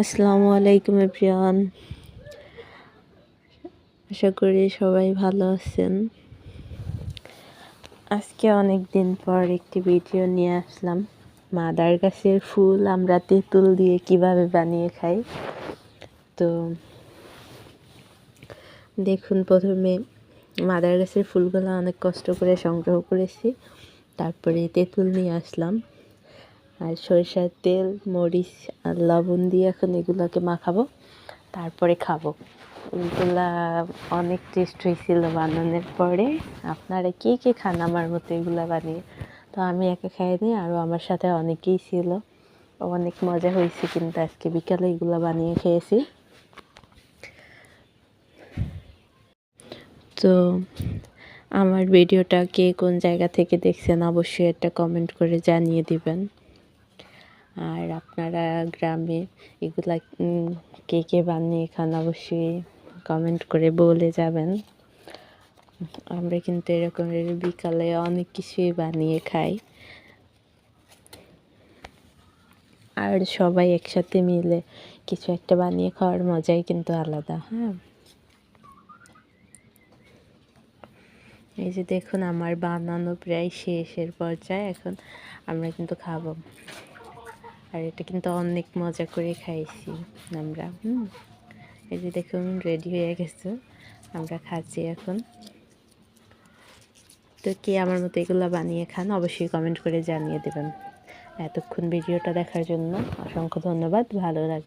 আসসালামু আলাইকুম এভরিওয়ান। আশা করি সবাই ভালো আছেন। আজকে অনেক দিন পর একটি ভিডিও নিয়ে আসলাম। মাদার গাছের ফুল আমরা তেঁতুল দিয়ে কিভাবে বানিয়ে খাই। তো দেখুন, প্রথমে মাদার গাছের ফুলগুলো অনেক কষ্ট করে সংগ্রহ করেছি। তারপরে তেঁতুল নিয়ে আসলাম, আর সরিষার তেল, মরিচ আর লবণ দিয়ে এখন এগুলোকে মাখাবো, তারপরে খাবো। এগুলা অনেক টেস্ট হয়েছিল বানানোর পরে। আপনারা কে কে খান আমার মতো এগুলা বানিয়ে? তো আমি একা খাইনি, আরও আমার সাথে অনেকেই ছিল। অনেক মজা হয়েছে, কিন্তু আজকে বিকালে এগুলো বানিয়ে খেয়েছি। তো আমার ভিডিওটা কে কোন জায়গা থেকে দেখছেন অবশ্যই একটা কমেন্ট করে জানিয়ে দিবেন। আর আপনারা গ্রামে এগুলা কে কে বানিয়ে খান অবশ্যই কমেন্ট করে বলে যাবেন। আমরা কিন্তু এরকম বিকালে অনেক কিছুই বানিয়ে খাই, আর সবাই একসাথে মিলে কিছু একটা বানিয়ে খাওয়ার মজাই কিন্তু আলাদা। হ্যাঁ, এই যে দেখুন, আমার বানানো প্রায় শেষের পর্যায়ে। এখন আমরা কিন্তু খাবো, আর এটা কিন্তু অনেক মজা করে খাইছি আমরা। এই যে দেখুন, রেডি হয়ে গেছে, আমরা খাচ্ছি এখন। তো কে আমার মতো এগুলো বানিয়ে খান অবশ্যই কমেন্ট করে জানিয়ে দেবেন। এতক্ষণ ভিডিওটা দেখার জন্য অসংখ্য ধন্যবাদ। ভালো লাগে।